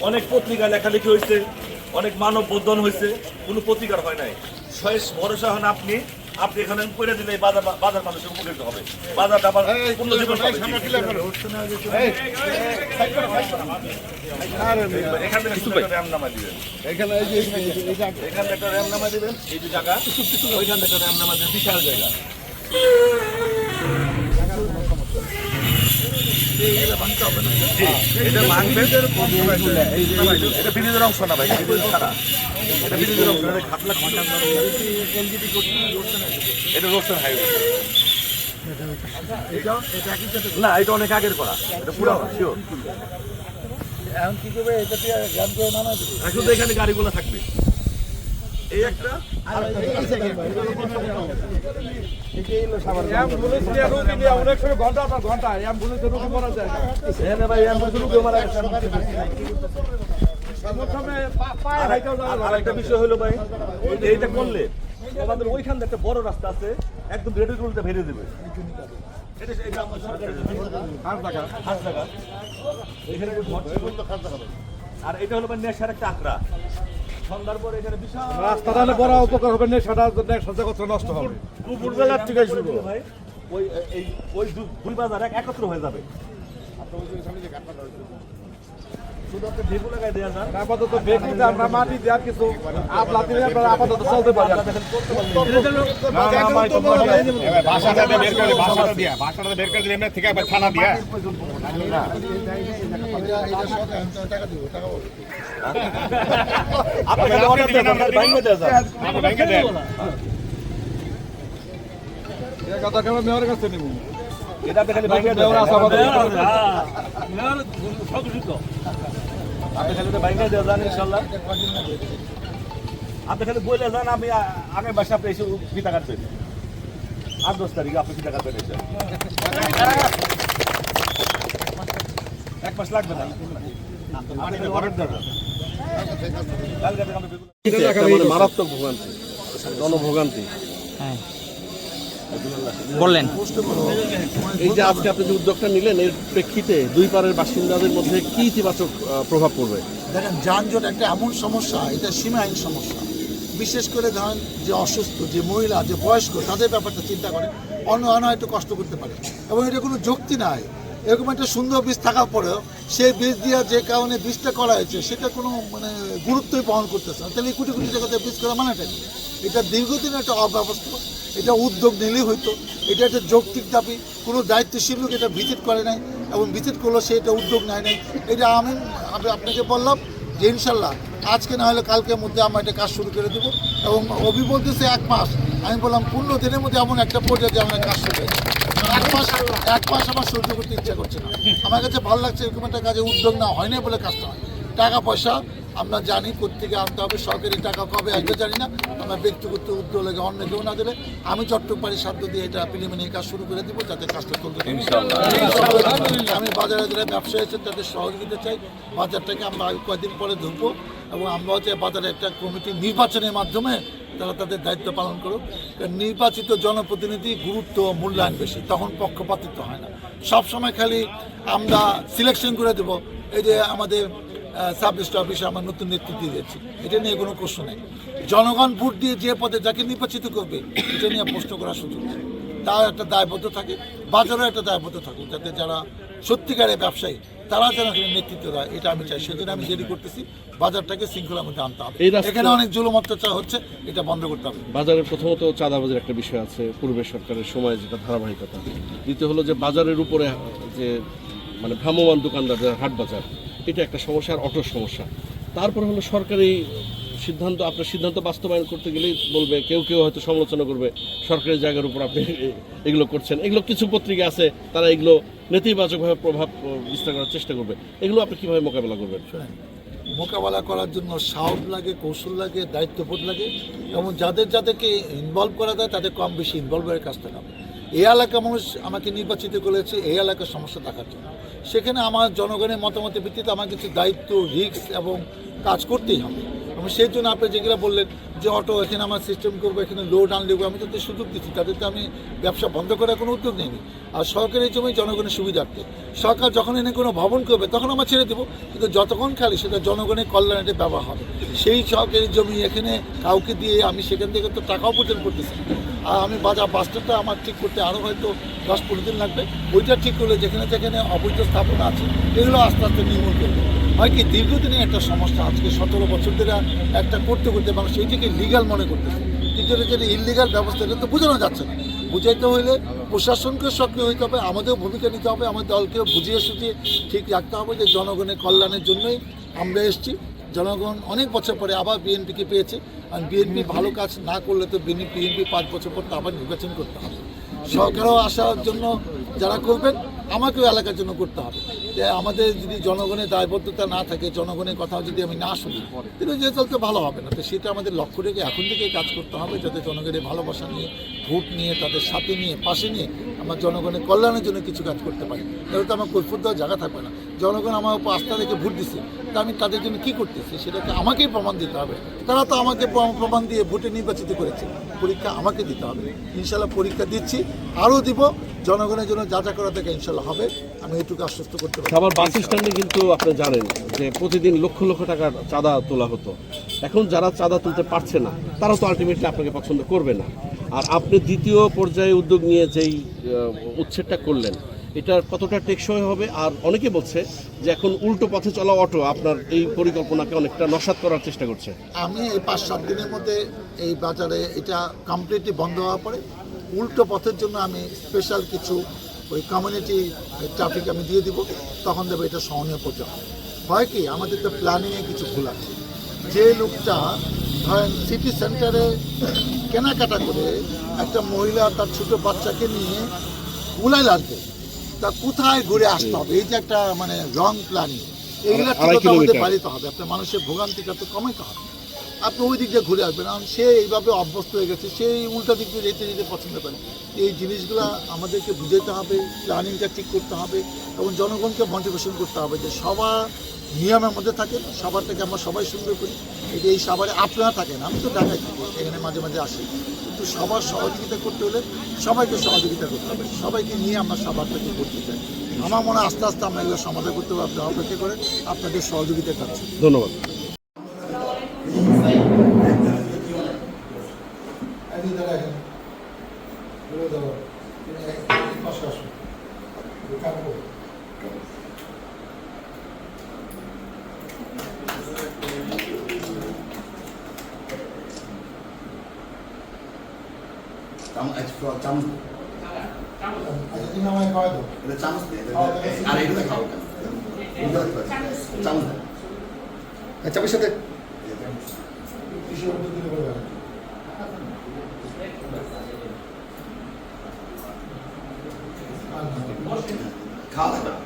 অনেক পত্রিকা লেখালেখি হয়েছে, অনেক মানব বন্ধন হয়েছে, কোনো প্রতিকার হয় নাই। শেষ ভরসা হন আপনি এখানে করে দিলে বাজার মানুষের উপকৃত হবে, বাজারটা আবার পুনর্জীবন পাবে। এখান থেকে র্যাম নামা দিবেন, এখানে একটা র্যাম নামা দিবেন, এই যে জায়গা ওইখান থেকে র্যাম নামা দিবেন, বিশাল জায়গা। এটা ভাঙবে, এটা ব্রিজের অংশ না ভাই, ছাড়া এটা ব্রিজের অংশ, খাতলা এটা রোডসাইড হাইওয়ে না, এটা অনেক আগের করা, এটা পুরো শিওর। এখন কি করবে, এটা শুধু এখানে গাড়িগুলো থাকবে, এই একটা আরেকটা বিষয় হলো ভাই, এইটা করলে আমাদের ওইখান একটা বড় রাস্তা আছে, একদম রেডি রুলটা ভেঙে দেবে। আর এটা হলো নেশার একটা আঁকড়া, সন্ধ্যার পরে এখানে বিশাল রাস্তাটা বড় উপকার হবে, নেশাটা নষ্ট হবে। দুপুরবেলার থেকে শুরু ভাই, ওই দুই বাজার একত্র হয়ে যাবে। আপাতত আমরা মাটি দেওয়ার কিছু আপাতত চলতে পারি, থানা দিয়া মেয়রের কাছে নিব, এটা আপনি খালি বাইঙ্গা দেওয়া আছে আমাদের, আপনি খালি বাইঙ্গা দেওয়া যান ইনশাল্লাহ। আপনি খালি বলে যান, আমি আগামী মাসে আপনি এসে ফিতা কাটবেন, 8-10 তারিখে আপনি ফিতা কাটবেন এসে, 1 মাস লাগবে না। মারাত্মক ভোগান্তি, জনভোগান্তি বললেন। এই যে আজকে আপনি যে উদ্যোগটা নিলেন, এর প্রেক্ষিতে দুই পাড়ের বাসিন্দাদের মধ্যে কি ইতিবাচক প্রভাব পড়বে? দেখেন, যানজট একটা এমন সমস্যা, এটা সীমাহীন সমস্যা। বিশেষ করে ধরেন যে অসুস্থ, যে মহিলা, যে বয়স্ক, তাদের ব্যাপারটা চিন্তা করে অন্য একটু কষ্ট করতে পারে, এবং এটা কোনো যুক্তি নাই। এরকম একটা সুন্দর বীজ থাকার পরেও সেই বীজ দিয়ে যে কারণে বীজটা করা হয়েছে সেটা কোনো গুরুত্বই বহন করতেছে না। তাহলে কোটি কোটি টাকাতে বীজ করা মানেটা কি? এটা দীর্ঘদিনের একটা অব্যবস্থা, এটা উদ্যোগ নিলেই হইতো। এটা একটা যৌক্তিক দাবি, কোনো দায়িত্বশীল লোক এটা ভিজিট করে নাই, এবং ভিজিট করলো সে এটা উদ্যোগ নেয় নাই। এটা আমি আপনাকে বললাম যে ইনশাল্লাহ আজকে না হলে কালকের মধ্যে আমরা এটা কাজ শুরু করে দেবো, এবং অভি বলতেছে 1 মাস, আমি বললাম 15 দিনের মধ্যে এমন একটা পর্যায়ে আমরা কাজ শুরু করি। 1 মাস আমার সহ্য করতে ইচ্ছা করছে না, আমার কাছে ভালো লাগছে এরকম একটা কাজে উদ্যোগ না হয় না বলে কাজটা হয়। টাকা পয়সা আমরা জানি কোত্থেকে আনতে হবে, সরকারি টাকা কবে আসবে জানি না, আমরা ব্যক্তিগত উদ্যোগ লাগে অন্য কেউ না দেবে। আমি যতটুকু পারি সাধ্য দিয়ে এটা প্রিলিমিনারি কাজ শুরু করে দিব, যাতে কাজটা চলতে থাকে। আমি বাজারে যারা ব্যবসায়ী আছেন তাদের সহযোগিতা চাই, বাজারটাকে আমরা কয়েকদিন পরে ধরবো, এবং আমরা হচ্ছে বাজারে একটা কমিটি নির্বাচনের মাধ্যমে তারা তাদের দায়িত্ব পালন করুক। নির্বাচিত জনপ্রতিনিধি গুরুত্ব মূল্যায়ন বেশি, তখন পক্ষপাতিত্ব হয় না। সবসময় খালি আমরা সিলেকশন করে দেব, এই যে আমাদের সাব রেজিস্ট্রার অফিসে আমার নতুন নেতৃত্ব দিয়েছি, এটা নিয়ে কোনো প্রশ্ন নেই। জনগণ ভোট দিয়ে যে পদে যাকে নির্বাচিত করবে এটা নিয়ে প্রশ্ন করার সুযোগ নেই। তার একটা দায়বদ্ধ থাকে, বাজারেও একটা দায়বদ্ধ থাকুক, যাতে যারা সত্যিকারের ব্যবসায়ী তারা যেন নেতৃত্ব দেয়, এটা আমি চাই। সেজন্য আমি দেরি করতেছি, বাজারটাকে শৃঙ্খলার মধ্যে আনতে হবে। এখানে অনেক জুলুম অত্যাচার হচ্ছে, এটা বন্ধ করতে হবে। বাজারের প্রথমত চাঁদাবাজির একটা বিষয় আছে, পূর্বের সরকারের সময় যেটা ধারাবাহিকতা। দ্বিতীয় হলো যে বাজারের উপরে যে ভ্রাম্যমান দোকানদার, হাট বাজার, এটা একটা সমস্যা, আর অটোর সমস্যা। তারপর হলো সরকারি সিদ্ধান্ত, আপনার সিদ্ধান্ত বাস্তবায়ন করতে গেলেই বলবে, কেউ কেউ হয়তো সমালোচনা করবে সরকারি জায়গার উপর আপনি এগুলো করছেন। এগুলো কিছু পত্রিকা আছে তারা এগুলো নেতিবাচকভাবে প্রভাব বিস্তার করার চেষ্টা করবে। এগুলো আপনি কীভাবে মোকাবেলা করবেন? মোকাবেলা করার জন্য সাহস লাগে, কৌশল লাগে, দায়িত্ববোধ লাগে, এবং যাদেরকে ইনভলভ করা যায় তাদের কম বেশি ইনভলভের কাজটা হবে। এই এলাকা মানুষ আমাকে নির্বাচিত করেছে এই এলাকার সমস্যা দেখার জন্য। সেখানে আমার জনগণের মতামতের ভিত্তিতে আমার কিছু দায়িত্ব, রিস্ক এবং কাজ করতেই হবে। এবং সেই জন্য আপনি যেগুলো বললেন যে অটো এখানে আমার সিস্টেম করবো, এখানে লোড আনলেবো, আমি তাদের সুযোগ দিচ্ছি, তাদেরকে আমি ব্যবসা বন্ধ করার কোনো উদ্যোগ নেইনি। আর সরকারি জমি জনগণের সুবিধার্থে সরকার যখন এনে কোনো ভবন করবে তখন আমরা ছেড়ে দেবো, কিন্তু যতক্ষণ খালি সেটা জনগণের কল্যাণে ব্যবহার হবে। সেই সরকারি জমি এখানে কাউকে দিয়ে আমি সেখান থেকে তো টাকা উপার্জন করতেছি। আর আমি বাস স্ট্যান্ডটা আমার ঠিক করতে আরও হয়তো 10-15 দিন লাগবে। ওইটা ঠিক করলে যেখানে যেখানে অবৈধ স্থাপনা আছে এগুলো আস্তে আস্তে নির্মূল করবে। হয় কি দীর্ঘদিনের একটা সমস্যা, আজকে 17 বছর ধরে একটা করতে করতে মানুষ এইটাকে লিগাল মনে করতেছে, কিন্তু এটা যেটা ইললিগাল ব্যবস্থা এটা তো বোঝানো যাচ্ছে না। বুঝাইতে হইলে প্রশাসনকে সক্রিয় হইতে হবে, আমাদেরও ভূমিকা নিতে হবে, আমাদের দলকেও বুঝিয়ে সুঝিয়ে ঠিক রাখতে হবে যে জনগণের কল্যাণের জন্যই আমরা এসেছি। জনগণ অনেক বছর পরে আবার বিএনপিকে পেয়েছে, আর বিএনপি ভালো কাজ না করলে তো বিএনপি 5 বছর পর তো আবার নির্বাচন করতে হবে। সরকারও আসার জন্য যারা করবেন আমাকেও এলাকার জন্য করতে হবে। যে আমাদের যদি জনগণের দায়বদ্ধতা না থাকে, জনগণের কথা যদি আমি না শুনি, তাহলে যে চলতে ভালো হবে না। তো সেটা আমাদের লক্ষ্য রেখে এখন থেকেই কাজ করতে হবে, যাতে জনগণের ভালোবাসা নিয়ে, ভোট নিয়ে, তাদের সাথে নিয়ে, পাশে নিয়ে আমার জনগণের কল্যাণের জন্য কিছু কাজ করতে পারি। তাহলে তো আমার কৈফিয়ত দেওয়ার জায়গা থাকবে না। জনগণ আমার উপর আস্থা রেখে ভোট দিচ্ছে, তা আমি তাদের জন্য কী করতেছি সেটাকে আমাকেই প্রমাণ দিতে হবে। তারা তো আমাকে প্রমাণ দিয়ে ভোটে নির্বাচিত করেছে, পরীক্ষা আমাকে দিতে হবে। ইনশাল্লাহ পরীক্ষা দিচ্ছি, আরও দিব। জনগণের জন্য যা যা করা থাকে ইনশাল্লাহ হবে, আমি এইটুকু আশ্বস্ত করতে পারি। আবার বাস স্ট্যান্ডে কিন্তু আপনি জানেন যে প্রতিদিন লক্ষ লক্ষ টাকার চাঁদা তোলা হতো। এখন যারা চাঁদা তুলতে পারছে না তারা তো আলটিমেটলি আপনাকে পছন্দ করবে না। আর আপনি দ্বিতীয় পর্যায়ে উদ্যোগ নিয়ে যেই উচ্ছেদটা করলেন, এটার কতটা টেকসই হবে? আর অনেকে বলছে যে এখন উল্টো পথে চলা অটো আপনার এই পরিকল্পনাকে অনেকটা নস্যাৎ করার চেষ্টা করছে। আমি এই 5-7 দিনের মধ্যে এই বাজারে এটা কমপ্লিটলি বন্ধ হওয়ার পরে উল্টো পথের জন্য আমি স্পেশাল কিছু ওই কমিউনিটি ট্রাফিক আমি দিয়ে দিব, তখন দেবো এটা সহনীয় পর্যায়ে হবে। হয় কি আমাদের তো প্ল্যানিংয়ে কিছু ভুল আছে। যে লোকটা ধরেন সিটি সেন্টারে কেনাকাটা করে একটা মহিলা তার ছোটো বাচ্চাকে নিয়ে উলাইল আসবে, তা কোথায় ঘুরে আসতে হবে, এই যে একটা মানে রং প্ল্যানিং, এইগুলো ঠিক আমাদের বাড়িতে হবে। আপনার মানুষের ভোগান্তিটা তো কমাইতে হবে। আপনি ওই দিক দিয়ে ঘুরে আসবেন, কারণ সে এইভাবে অভ্যস্ত হয়ে গেছে, সেই উল্টা দিক দিয়ে যেতে পছন্দ করে। এই জিনিসগুলো আমাদেরকে বুঝাইতে হবে, প্ল্যানিংটা ঠিক করতে হবে এবং জনগণকে মোটিভেশন করতে হবে যে সবার নিয়মের মধ্যে থাকে, সবার থেকে আমরা সবাই সুন্দর করি। এটা এই সবারে আপনারা থাকেন, আমি তো ঢাকায় থাকি, এখানে মাঝে মাঝে আসি, কিন্তু সবার সহযোগিতা করতে হলে সবাইকে সহযোগিতা করতে হবে, সবাইকে নিয়ে আমরা সবার থেকে করতে চাই। আমার মনে হয় আস্তে আস্তে আমরা এগুলো সমাধান করতে হবে। আপনি অপেক্ষা করেন, আপনাদের সহযোগিতা চাচ্ছি। ধন্যবাদ। চামির সাথে খাওয়া দাওয়া